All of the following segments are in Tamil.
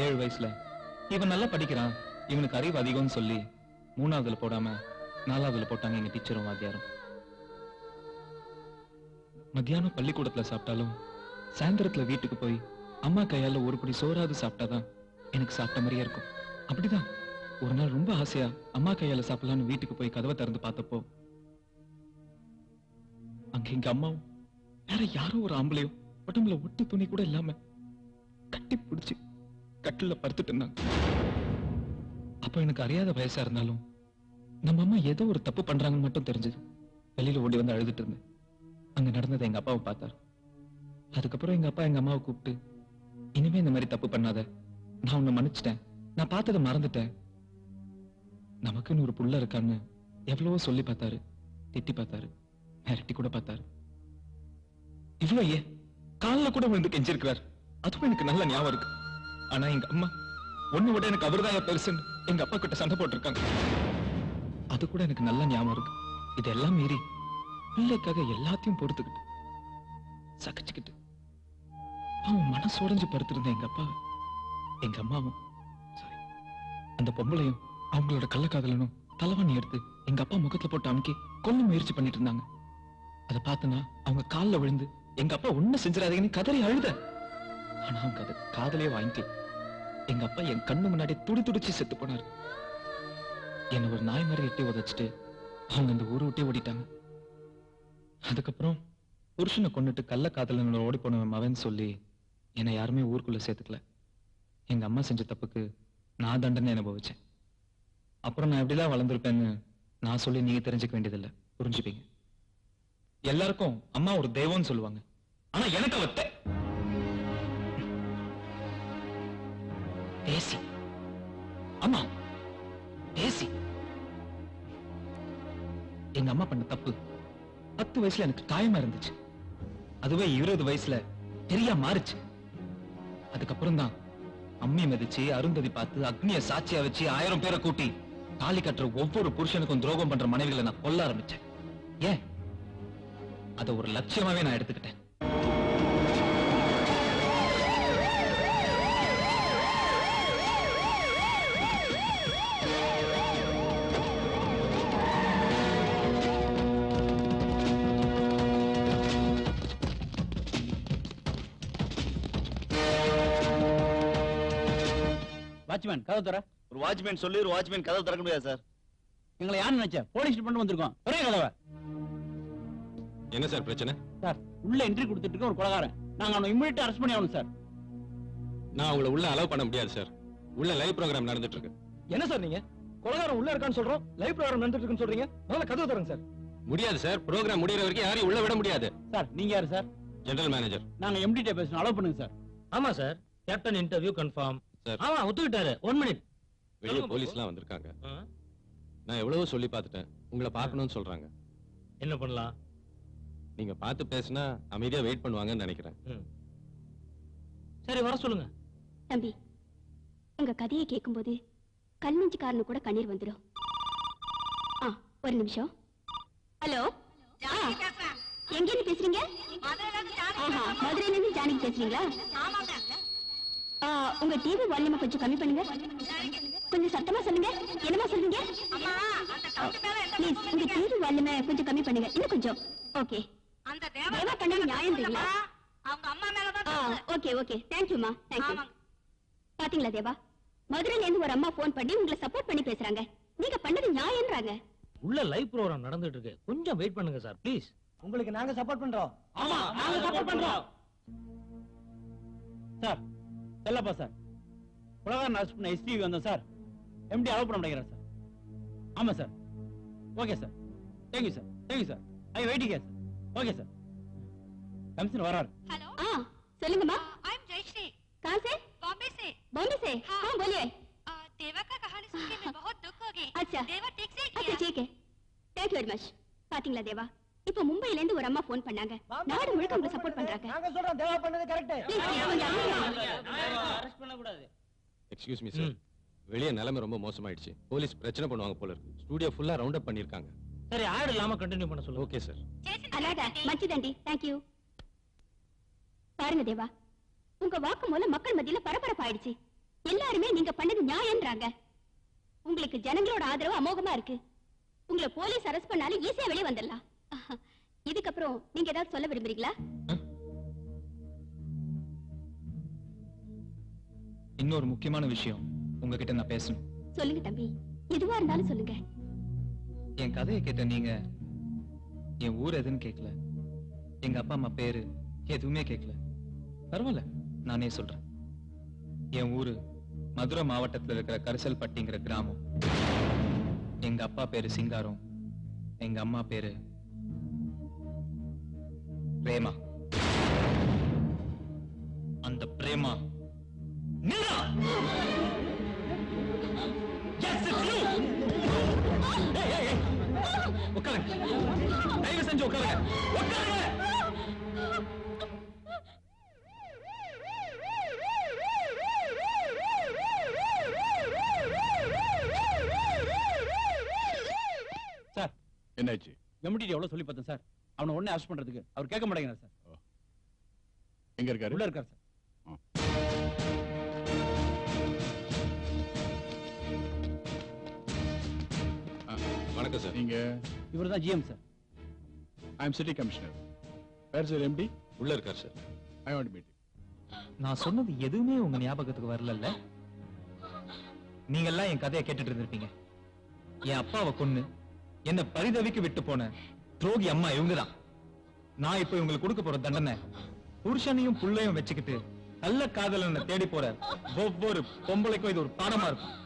7 வயசுல இவன் நல்லா படிக்கிறான், இவனுக்கு அறிவு அதிகம்னு சொல்லி 3ஆவதுல போடாம 4ஆவதுல போட்டாங்க எங்க டீச்சரும் வாத்தியாரும். மத்தியானம் பள்ளிக்கூடத்துல சாப்பிட்டாலும் சாயந்தரத்துல வீட்டுக்கு போய் அம்மா கையால ஒரு படி சோறாவது சாப்பிட்டாதான் எனக்கு சாப்பிட்ட மாதிரியே இருக்கும். அப்படிதான் ஒரு நாள் ரொம்ப ஆசையா அம்மா கையால சாப்பிடலான்னு வீட்டுக்கு போய் கதவை திறந்து பார்த்தப்போ அங்க எங்க அம்மாவும் வேற யாரோ ஒரு ஆம்பளையும் உடம்புல ஒட்டு துணி கூட இல்லாம கட்டி பிடிச்சு கட்டில படுத்துட்டு இருந்தாங்க. அப்ப எனக்கு அறியாத வயசா இருந்தாலும் நம்ம அம்மா ஏதோ ஒரு தப்பு பண்றாங்கன்னு மட்டும் தெரிஞ்சது. வெளியில ஓடி வந்து அழுதுட்டு இருந்தேன். அங்க நடந்ததை எங்க அப்பாவை பார்த்தாரு. அதுக்கப்புறம் எங்க அப்பா எங்க அம்மாவை கூப்பிட்டு, இனிமே இந்த மாதிரி தப்பு பண்ணாத, நான் உன்னை மன்னிச்சிட்டேன், நான் பார்த்ததை மறந்துட்டேன், நமக்குன்னு ஒரு புள்ள இருக்கான்னு எவ்வளவோ சொல்லி பார்த்தாரு, திட்டி பார்த்தாரு, மிரட்டி கூட பார்த்தாரு. இவ்வளவு ஏன் காலில் கூட விழுந்து கெஞ்சிருக்கிறார். அதுவும் எனக்கு நல்ல ஞாபகம் இருக்கு. ஆனா எங்க அம்மா ஒண்ணு விட எனக்கு அவர்தான் பெருசுன்னு எங்க அப்பா கிட்ட சண்டை போட்டிருக்காங்க. அது கூட எனக்கு நல்ல ஞாபகம் இருக்கு. இதெல்லாம் மீறி பிள்ளைக்காக எல்லாத்தையும் பொறுத்துக்கிட்டு சகிச்சுக்கிட்டு அவன் மனசோடைஞ்சு படுத்திருந்த எங்க அப்பா எங்க அம்மாவும் சாரி அந்த பொம்பளையும் அவங்களோட கள்ளக்காதலனும் தலைவணி எடுத்து எங்க அப்பா முகத்துல போட்டு அமுக்கி கொல்ல முயற்சி பண்ணிட்டு இருந்தாங்க. அதை பார்த்தனா அவங்க காலில் விழுந்து எங்க அப்பா ஒண்ணு செஞ்சிடாதீங்கன்னு கதறி அழுத. ஆனா அவங்க அதை காதலே வாங்கிக்கல. எங்க அப்பா என் கண்ணு முன்னாடி துடி துடிச்சு செத்து போனாரு. என்ன ஒரு நாய் மாதிரி எட்டி உதச்சிட்டு அவங்க அந்த ஊரை விட்டே ஓடிட்டாங்க. அதுக்கப்புறம் புருஷனை கொண்டுட்டு கள்ளக்காதலனோட ஓடி போன மவன் சொல்லி என்னை யாருமே ஊருக்குள்ள சேர்த்துக்கல. எங்க அம்மா செஞ்ச தப்புக்கு நான் தண்டனை அனுபவிச்சேன். அப்புறம் நான் எப்படிலாம் வளர்ந்துருப்பேன்னு நான் சொல்லி நீங்க தெரிஞ்சுக்க வேண்டியதில்லை, புரிஞ்சுப்பீங்க. எல்லாருக்கும் அம்மா ஒரு தெய்வம்னு சொல்லுவாங்க. ஆனா எனக்கு அவத்த பேசி அம்மா பேசி எங்க அம்மா பண்ண தப்பு 10 வயசுல எனக்கு காயமா இருந்துச்சு. அதுவே 20 வயசுல தெரியா மாறுச்சு. அதுக்கப்புறம் தான் அம்மி மதிச்சு அருந்ததி பார்த்து அக்னிய சாட்சியா வச்சு 1000 பேரை கூட்டி தாலி கட்டுற ஒவ்வொரு புருஷனுக்கும் துரோகம் பண்ற மனைவிகளை நான் கொல்ல ஆரம்பிச்சேன். ஏன் அதை ஒரு லட்சியமாவே நான் எடுத்துக்கிட்டேன். வாட்ச்மேன் கதவு தர. ஒரு வாட்ச்மேன் சொல்லி ஒரு வாட்ச்மேன் கதவு திறக்க முடியாது சார். எங்களை யாரு நினைச்ச? போலீஸ் டிபார்ட்மெண்ட் வந்திருக்கோம். ஒரே கதவை. என்ன சார் பிரச்சனை? சார் உள்ள என்ட்ரி கொடுத்துட்டு இருக்க ஒரு கொலைகாரன். நாங்க அவனை இமிடியேட்டா அரெஸ்ட் பண்ணி ஆகணும் சார். நான் உங்களை உள்ள அலோவ் பண்ண முடியாது சார். உள்ள லைவ் ப்ரோகிராம் நடந்துட்டு இருக்கு. என்ன சார் நீங்க கொலைகாரன் உள்ள இருக்கான்னு சொல்றோம், லைவ் ப்ரோகிராம் நடந்துட்டு இருக்குன்னு சொல்றீங்க. முதல்ல கதவு தரங்க சார். முடியாது சார். ப்ரோகிராம் முடியற வரைக்கும் யாரையும் உள்ள விட முடியாது. சார் நீங்க யாரு சார்? General manager. நாங்க எம்டி டே பேசணும், அலோவ் பண்ணுங்க சார். ஆமா sir, captain interview confirm sir. ஆமா ஒத்துக்கிட்டாரு. 1 மினிட். வெளிய போலீஸ்லாம் வந்திருக்காங்க. நான் எவ்வளவோ சொல்லி பார்த்துட்டேன். உங்களை பார்க்கணும்னு சொல்றாங்க. என்ன பண்ணலாம்? நீங்க பார்த்து பேசினா அமைதியா வெயிட் பண்ணுவாங்கன்னு நினைக்கிறேன். சரி வர சொல்லுங்க. தம்பி, உங்க கதையை கேட்கும்போது கல்மிஞ்சிக்காரனு கூட கண்ணீர் வந்துடும். ஒரு நிமிஷம். ஹலோ, எங்க இருந்து பேசுறீங்க? மதுரையில இருந்து ஜானகி பேசுறீங்களா? உங்க டிவி வால்யூமை கொஞ்சம் கம்மி பண்ணுங்க. கொஞ்சம் சத்தமா சொல்லுங்க. என்னமா சொல்றீங்க? ப்ளீஸ் உங்க டிவி வால்யூமை கொஞ்சம் கம்மி பண்ணுங்க. இன்னும் கொஞ்சம். ஓகே. அந்த தேவா பண்ணது நியாயம்ன்றீங்களா? அவங்க அம்மா மேல தான். ஓகே ஓகே, தேங்க் யூமா, தேங்க் யூ. பாத்தீங்களா தேவா, மதுரையில இருந்து ஒரு அம்மா போன் பண்ணி உங்களை சப்போர்ட் பண்ணி பேசுறாங்க. நீங்க பண்ணது நியாயம்ன்றாங்க. உள்ள லைவ் ப்ரோகிராம் நடந்துட்டு இருக்கு, கொஞ்சம் வெயிட் பண்ணுங்க சார் ப்ளீஸ். உங்களுக்கு நாங்க சப்போர்ட் பண்றோம். ஆமா நாங்க சப்போர்ட் பண்றோம் சார். செல்லப்பா சார், கொலைகாரன் அரெஸ்ட் பண்ண எஸ்டிவி வந்தோம் சார். எம்டி அலோவ் பண்ண மாட்டேங்கிறார் சார். ஆமா sir. Okay sir, thank you sir, thank you sir. I waiting sir. Okay sir. Commissioner वरार। हेलो। சொல்லுங்க மா। I am Jayashree. कहां से? बॉम्बे से। बॉम्बे से? हाँ बोलिए। देवा का कहानी सुन के मैं बहुत दुख हो गई। अच्छा। देवा ठीक से किया। अच्छा ठीक है। Thank you very much. பாத்தீங்களா தேவா, இப்போ மும்பைல இருந்து ஒரு அம்மா ஃபோன் பண்ணாங்க. நாடு முழுக்க உங்களுக்கு சப்போர்ட் பண்றாங்க. நாங்க சொல்றோம் தேவா பண்ணது கரெக்ட். அரெஸ்ட் பண்ண கூடாது. எக்ஸ்கியூஸ் மீ சார், வெளிய நிலைமை ரொம்ப மோசமாயிடுச்சு. போலீஸ் பிரச்சனை பண்ணுவாங்க போல இருக்கு. ஸ்டுடியோ ஃபுல்லா ரவுண்ட் அப் பண்ணிருக்காங்க. சரி ஆட் இல்லாம கண்டினியூ பண்ண சொல்லுங்க. Okay sir. அலாடா மச்சிதண்டி, थैंक यू. பாருங்க தேவா, உங்க வாக்கு மூலம் மக்கள் மத்தியில பரபரப்பு ஆயிடுச்சு. எல்லாருமே நீங்க பண்ணது நியாயம்ன்றாங்க. உங்களுக்கு ஜனங்களோட ஆதரவு அமோகமா இருக்கு. உங்களை போலீஸ் அரெஸ்ட் பண்ணாலும் ஈஸியா வெளியே வந்துடலாம். இதுக்கப்புறம் நீங்க ஏதாவது சொல்ல விரும்புறீங்களா? இன்னொரு முக்கியமான விஷயம் உங்ககிட்ட நான் பேசணும். சொல்லுங்க தம்பி, எதுவா இருந்தாலும் சொல்லுங்க. என் கதையை கேட்ட நீங்க என் ஊர் எதுன்னு கேட்கல, எங்க அப்பா அம்மா பேரு எதுவுமே கேட்கல. பரவாயில்ல, நானே சொல்றேன். என் ஊரு மதுரை மாவட்டத்தில் இருக்கிற கரிசல்பட்டிங்கிற கிராமம். எங்க அப்பா பேரு சிங்காரம், எங்க அம்மா பேரு பிரேமா. அந்த பிரேமா நீயா? Yes, it's you. Hey. உட்காருங்க, தயவு செஞ்சு உட்காருங்க. சார், என்னாச்சு? எம்டிடி எவ்வளவு சொல்லி பார்த்தேன் சார். அவனை உடனே அரெஸ்ட் பண்றதுக்கு அவர் கேட்க மாட்டேங்கிறார் சார். எங்க இருக்காரு? உள்ள இருக்கார் சார். வணக்கம் சார். நீங்க? இவர்தான் GM sir. I am city commissioner. Where is your MD? உள்ள இருக்கார் sir. I want to meet. நான் சொன்னது எதுவுமே உங்க ஞாபகத்துக்கு வரல. நீங்க எல்லாம் என் கதையை கேட்டுட்டு இருந்திருப்பீங்க. என் அப்பாவை கொன்னு என்ன பரிதவிக்கு விட்டு போன துரோகி அம்மா இவங்கதான். நான் இப்ப இவங்களுக்கு கொடுக்க போற தண்டனை, புருஷனையும் புள்ளையும் வச்சுக்கிட்டு நல்ல காதலனை தேடி போற ஒவ்வொரு பொம்பளைக்கும் இது ஒரு பாடமா இருக்கும்.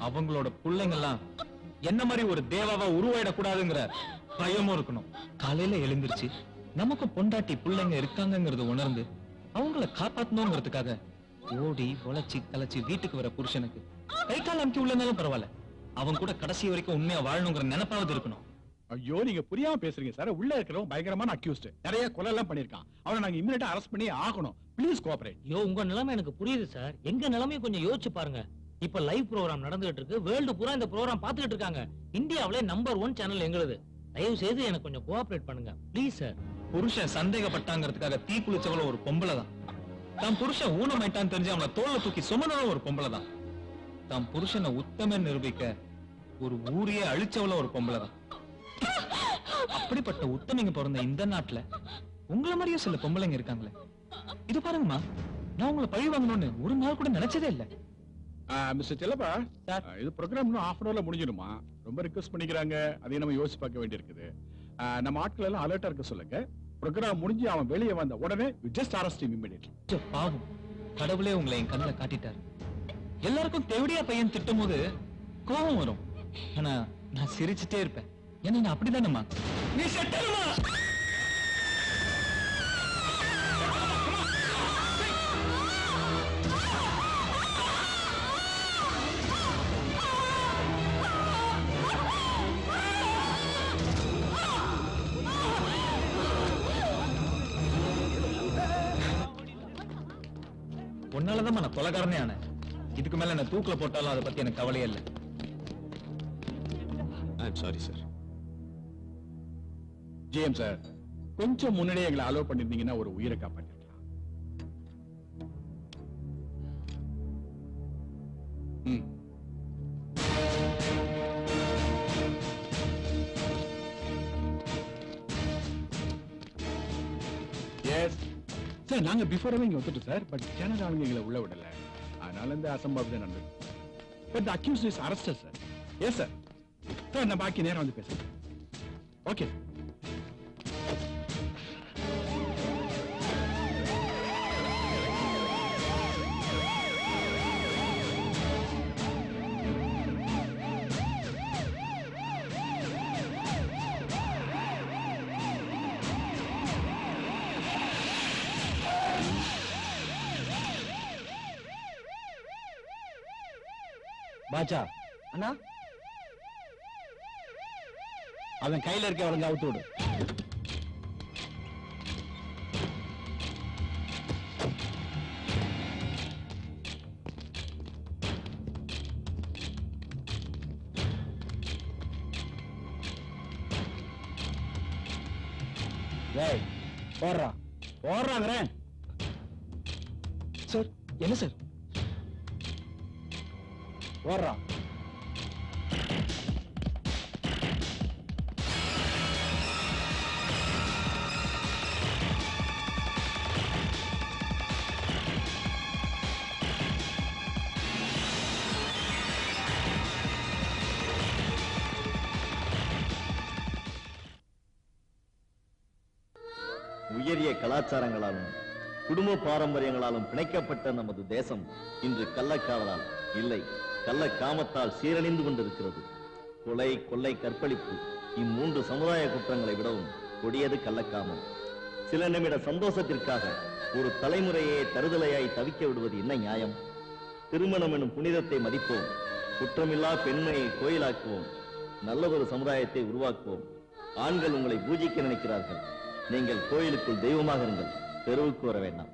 அவங்களோட பிள்ளைங்கெல்லாம் என்ன மாதிரி ஒரு தேவாவா உருவாயிடக்கூடாதுங்கிற பயமும் இருக்கணும். காலையில எழுந்திருச்சு நமக்கு பொண்டாட்டி பிள்ளைங்க இருக்காங்கிறத உணர்ந்து அவங்கள காப்பாத்தணுங்கிறதுக்காக ஓடி உழைச்சி கலைச்சி வீட்டுக்கு வர புருஷனுக்கு கை கால் அமுக்கி உள்ளனாலும் பரவாயில்ல, அவன் கூட கடைசி வரைக்கும் உண்மையா வாழணுங்கிற நினைப்பாவது இருக்கணும். ஐயோ, நீங்க புரியாம பேசுறீங்க சார். உள்ள இருக்கிறவன் பயங்கரமான அக்யூஸ்ட், நிறைய கொலை எல்லாம் பண்ணிருக்கான். அவனை நாங்க இமிடியேட்டா அரெஸ்ட் பண்ணி ஆகணும். Please cooperate. ஐயோ, உங்க நிலைமை எனக்கு புரியுது சார். எங்க நிலைமையை கொஞ்சம் யோசிச்சு பாருங்க. இப்ப லைவ் ப்ரோகிராம் நடந்துகிட்டு இருக்கு. வேர்ல்டு பூரா இந்த ப்ரோகிராம் பாத்துக்கிட்டு இருக்காங்க. இந்தியாவிலே நம்பர் 1 சேனல் எங்களுது. தயவு செய்து எனக்கு கொஞ்சம் கோஆபரேட் பண்ணுங்க ப்ளீஸ் சார். புருஷன் சந்தேகப்பட்டாங்கிறதுக்காக தீ குளிச்சவள ஒரு பொம்பளை தான். தான் புருஷன் ஊனமாயிட்டான்னு தெரிஞ்சு அவனை தோல்ல தூக்கி சுமந்தவள ஒரு பொம்பளை தான். தான் புருஷனை உத்தம நிரூபிக்க ஒரு ஊரையே அழிச்சவள ஒரு பொம்பளை தான். அப்படிப்பட்ட உத்தமிங்க பிறந்த இந்த நாட்டுல உங்கள மாதிரியே சில பொம்பளைங்க இருக்காங்களே. இது பாருங்கம்மா, நான் உங்களை பழி வாங்கணும்னு ஒரு நாள் கூட நினைச்சதே இல்ல. மிஸ்டர் செல்லப்பா சார், இது ப்ரோகிராம் இன்னும் half an hourல முடிஞ்சிடுமா? ரொம்ப ரிக்வெஸ்ட் பண்ணிக்கிறாங்க. அதையும் நம்ம யோசிச்சு பார்க்க வேண்டியிருக்குது. நம்ம ஆட்கள் எல்லாம் அலர்ட்டா இருக்க சொல்லுங்க. ப்ரோகிராம் முடிஞ்சு அவன் வெளியே வந்த உடனே ஜஸ்ட் அரெஸ்ட் ஹிம் இமிடியேட்லி. பாவம், கடவுளே உங்களை என் கண்ணுல காட்டிட்டாரு. எல்லாருக்கும் தேவடியா பையன் திட்டும் போது கோபம் வரும். ஆனா நான் சிரிச்சுட்டே இருப்பேன். ஏன்னா நான் அப்படிதானம்மா. நீ செட்டலுமா? உன்னாலதான் நான் கொலைகாரனே ஆனேன். இதுக்கு மேல என்ன தூக்குல போட்டாலும் அதை பத்தி எனக்கு கவலையே இல்லை. I'm sorry sir. GM sir, கொஞ்சம் முன்னாடியே எங்களை அலோவ் பண்ணிருந்தீங்கன்னா ஒரு உயிரை காப்பாற்றிருக்கலாம். எஸ் சார், நாங்க பிஃபோராவே இங்க வந்துட்டோம் சார். பட் சேனல் ஆளுங்க எங்களை உள்ள விடல. அதனால இந்த அசம்பாவிதம் நடந்தது. But the accused is arrested sir. Yes sir. Sir, நான் பாக்கி நேரம் வந்து பேசுறேன். ஓகே. பாச்சா அண்ணா, அவன் கையில இருக்க அவளுங்க அவுத்து விடு. டேய், போடுறாங்கிறேன். சார், என்ன சார்? போடுறான். உயரிய கலாச்சாரங்களாலும் குடும்ப பாரம்பரியங்களாலும் பிணைக்கப்பட்ட நமது தேசம் இன்று கள்ளக்காதலால் இல்லை, கள்ளக்காமத்தால் சீரழிந்து கொண்டிருக்கிறது. கொலை, கொள்ளை, கற்பழிப்பு இம்மூன்று சமுதாய குற்றங்களை விடவும் கொடியது கள்ளக்காமம். சில நிமிட சந்தோஷத்திற்காக ஒரு தலைமுறையே தருதலையாய் தவிக்க விடுவது என்ன நியாயம்? திருமணம் எனும் புனிதத்தை மதிப்போம், குற்றமில்லா பெண்மையை கோயிலாக்குவோம், நல்லதொரு சமுதாயத்தை உருவாக்குவோம். ஆண்கள் உங்களை பூஜிக்க நினைக்கிறார்கள், நீங்கள் கோயிலுக்குள் தெய்வமாக இருங்கள், தெருவுக்கு வர வேண்டாம்.